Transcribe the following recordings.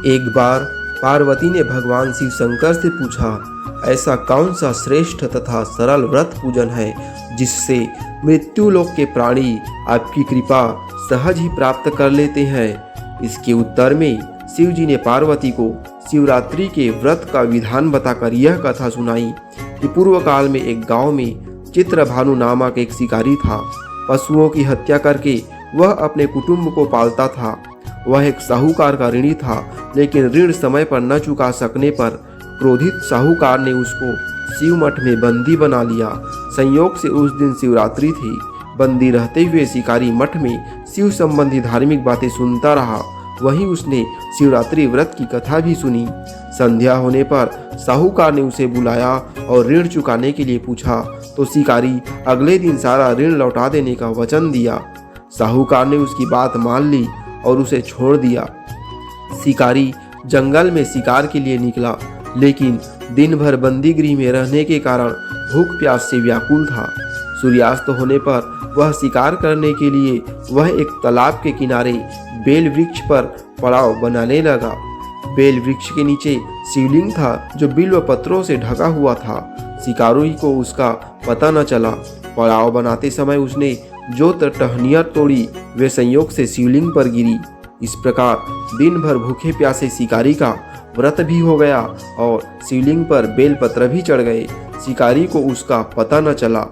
एक बार पार्वती ने भगवान शिव शंकर से पूछा, ऐसा कौन सा श्रेष्ठ तथा सरल व्रत पूजन है जिससे मृत्युलोक के प्राणी आपकी कृपा सहज ही प्राप्त कर लेते हैं। इसके उत्तर में शिव जी ने पार्वती को शिवरात्रि के व्रत का विधान बताकर यह कथा सुनाई कि पूर्व काल में एक गांव में चित्रभानु नामक एक शिकारी था। पशुओं की हत्या करके वह अपने कुटुंब को पालता था। वह एक साहूकार का ऋणी था, लेकिन ऋण समय पर न चुका सकने पर क्रोधित साहूकार ने उसको शिव मठ में बंदी बना लिया। संयोग से उस दिन शिवरात्रि थी। बंदी रहते हुए शिकारी मठ में शिव संबंधी धार्मिक बातें सुनता रहा। वहीं उसने शिवरात्रि व्रत की कथा भी सुनी। संध्या होने पर साहूकार ने उसे बुलाया और ऋण चुकाने के लिए पूछा, तो शिकारी अगले दिन सारा ऋण लौटा देने का वचन दिया। साहूकार ने उसकी बात मान ली और उसे छोड़ दिया। शिकारी जंगल में शिकार के लिए निकला, लेकिन दिन भर बंदी गृह में रहने के कारण भूख प्यास से व्याकुल था। सूर्यास्त होने पर वह शिकार करने के लिए वह एक तालाब के किनारे बेल वृक्ष पर पड़ाव बनाने लगा। बेल वृक्ष के नीचे शिवलिंग था जो बिल्व पत्रों से ढका हुआ था। शिकारी को उसका पता न चला। पड़ाव बनाते समय उसने जो टहनियाँ तोड़ी वे संयोग से शिवलिंग पर गिरी। इस प्रकार दिन भर भूखे प्यासे शिकारी का व्रत भी हो गया और शिवलिंग पर बेलपत्र भी चढ़ गए। शिकारी को उसका पता न चला।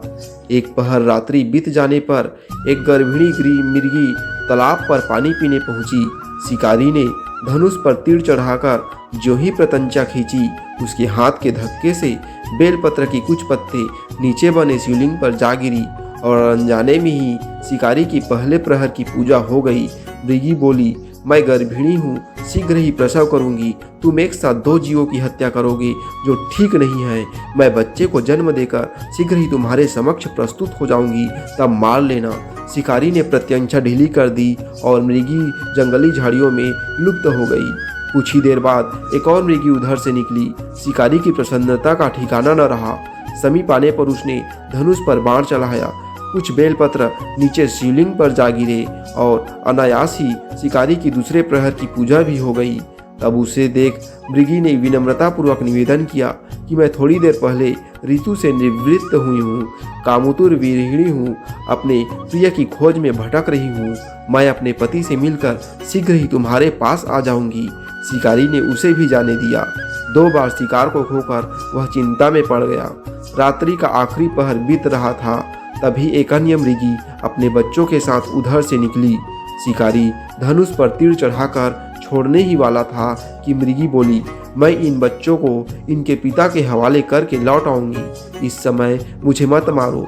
एक पहर रात्रि बीत जाने पर एक गर्भिणी मिर्गी तालाब पर पानी पीने पहुंची। शिकारी ने धनुष पर तीर चढ़ाकर जो ही प्रतंचा खींची, उसके हाथ के धक्के से बेलपत्र की कुछ पत्ते नीचे बने शिवलिंग पर जा गिरी और अनजाने में ही शिकारी की पहले प्रहर की पूजा हो गई। मृगी बोली, मैं गर्भिणी हूँ, शीघ्र ही प्रसव करूंगी। तुम एक साथ दो जीवों की हत्या करोगे जो ठीक नहीं है। मैं बच्चे को जन्म देकर शीघ्र ही तुम्हारे समक्ष प्रस्तुत हो जाऊंगी, तब मार लेना। शिकारी ने प्रत्यंचा ढीली कर दी और मृगी जंगली झाड़ियों में लुप्त हो गई। कुछ ही देर बाद एक और मृगी उधर से निकली। शिकारी की प्रसन्नता का ठिकाना न रहा। समीप आने पर उसने धनुष पर बाण चलाया। कुछ बेलपत्र नीचे शिवलिंग पर जा गिरे और अनायास ही शिकारी की दूसरे प्रहर की पूजा भी हो गई। तब उसे देख मृगी ने विनम्रतापूर्वक निवेदन किया कि मैं थोड़ी देर पहले ऋतु से निवृत्त हुई हूँ, कामुतुर विरहिणी हूँ, अपने प्रिय की खोज में भटक रही हूँ। मैं अपने पति से मिलकर शीघ्र ही तुम्हारे पास आ जाऊंगी। शिकारी ने उसे भी जाने दिया। 2 बार शिकार को खोकर वह चिंता में पड़ गया। रात्रि का आखिरी पहर बीत रहा था। तभी एक अन्य मृगी अपने बच्चों के साथ उधर से निकली। शिकारी धनुष पर तीर चढ़ाकर छोड़ने ही वाला था कि मृगी बोली, मैं इन बच्चों को इनके पिता के हवाले करके लौट आऊंगी। इस समय मुझे मत मारो।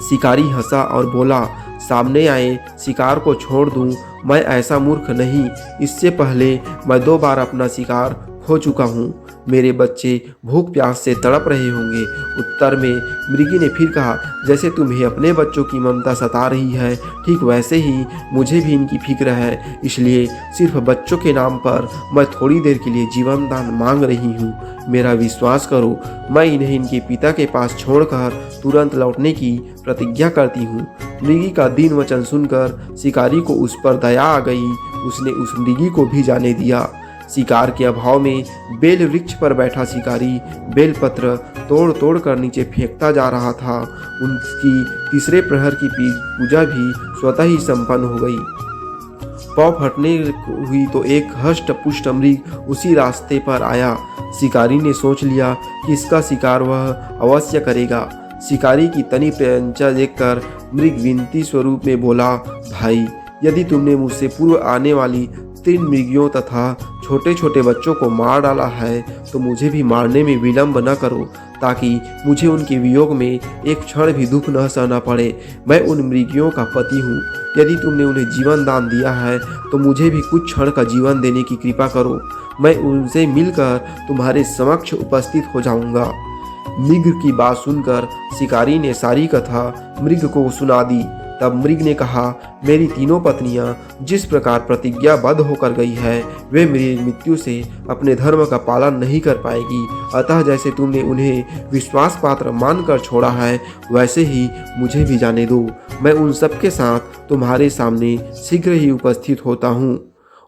शिकारी हंसा और बोला, सामने आए शिकार को छोड़ दूं, मैं ऐसा मूर्ख नहीं। इससे पहले मैं 2 बार अपना शिकार खो चुका हूँ। मेरे बच्चे भूख प्यास से तड़प रहे होंगे। उत्तर में मृगी ने फिर कहा, जैसे तुम्हें अपने बच्चों की ममता सता रही है, ठीक वैसे ही मुझे भी इनकी फिक्र है। इसलिए सिर्फ बच्चों के नाम पर मैं थोड़ी देर के लिए जीवन दान मांग रही हूँ। मेरा विश्वास करो, मैं इन्हें इनके पिता के पास छोड़कर तुरंत लौटने की प्रतिज्ञा करती हूँ। मृगी का दीन वचन सुनकर शिकारी को उस पर दया आ गई। उसने उस मृगी को भी जाने दिया। शिकार के अभाव में बेल वृक्ष पर बैठा शिकारी बेलपत्र तोड़ तोड़ कर नीचे फेंकता जा रहा था। उनकी तीसरे प्रहर की पूजा भी स्वतः ही संपन्न हो गई। पाँव फटने हुई तो एक हष्ट पुष्ट मृग उसी रास्ते पर आया। शिकारी ने सोच लिया कि इसका शिकार वह अवश्य करेगा। शिकारी की तनी प्रत्यंचा देखकर मृग विनती स्वरूप में बोला, भाई, यदि तुमने मुझसे पूर्व आने वाली 3 मृगियों तथा छोटे छोटे बच्चों को मार डाला है, तो मुझे भी मारने में विलंब न करो, ताकि मुझे उनके वियोग में एक क्षण भी दुख न सहना पड़े। मैं उन मृगियों का पति हूँ। यदि तुमने उन्हें जीवन दान दिया है, तो मुझे भी कुछ क्षण का जीवन देने की कृपा करो। मैं उनसे मिलकर तुम्हारे समक्ष उपस्थित हो जाऊंगा। मृग की बात सुनकर शिकारी ने सारी कथा मृग को सुना दी। तब मृग ने कहा, मेरी तीनों पत्नियां जिस प्रकार प्रतिज्ञाबद्ध होकर गई है, वे मेरी मृत्यु से अपने धर्म का पालन नहीं कर पाएगी। अतः जैसे तुमने उन्हें विश्वास पात्र मानकर छोड़ा है, वैसे ही मुझे भी जाने दो। मैं उन सब के साथ तुम्हारे सामने शीघ्र ही उपस्थित होता हूँ।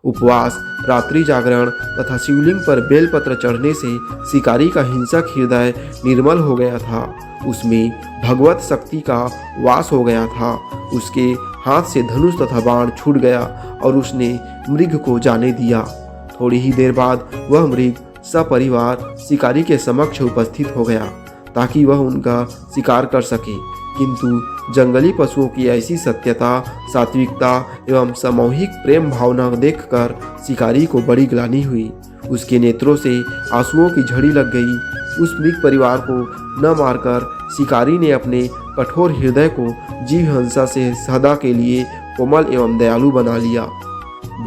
उपवास, रात्रि जागरण तथा शिवलिंग पर बेलपत्र चढ़ने से शिकारी का हिंसक हृदय निर्मल हो गया था। उसमें भगवत शक्ति का वास हो गया था। उसके हाथ से धनुष तथा बाण छूट गया और उसने मृग को जाने दिया। थोड़ी ही देर बाद वह मृग सपरिवार शिकारी के समक्ष उपस्थित हो गया ताकि वह उनका शिकार कर सके, किंतु जंगली पशुओं की ऐसी सत्यता, सात्विकता एवं सामूहिक प्रेम भावना देखकर शिकारी को बड़ी ग्लानि हुई। उसके नेत्रों से आंसुओं की झड़ी लग गई। उस मृग परिवार को न मारकर शिकारी ने अपने कठोर हृदय को जीव हिंसा से सदा के लिए कोमल एवं दयालु बना लिया।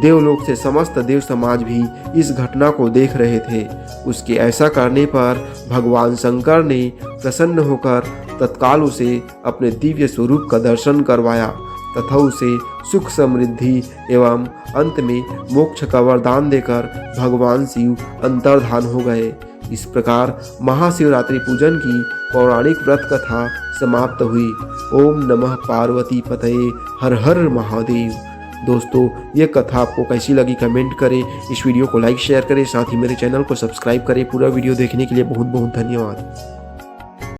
देवलोक से समस्त देव समाज भी इस घटना को देख रहे थे। उसके ऐसा करने पर भगवान शंकर ने प्रसन्न होकर तत्काल उसे अपने दिव्य स्वरूप का दर्शन करवाया तथा उसे सुख, समृद्धि एवं अंत में मोक्ष का वरदान देकर भगवान शिव अंतर्धान हो गए। इस प्रकार महाशिवरात्रि पूजन की पौराणिक व्रत कथा समाप्त हुई। ओम नमः पार्वती पतये, हर हर महादेव। दोस्तों, ये कथा आपको कैसी लगी कमेंट करें, इस वीडियो को लाइक शेयर करें, साथ ही मेरे चैनल को सब्सक्राइब करें। पूरा वीडियो देखने के लिए बहुत बहुत धन्यवाद।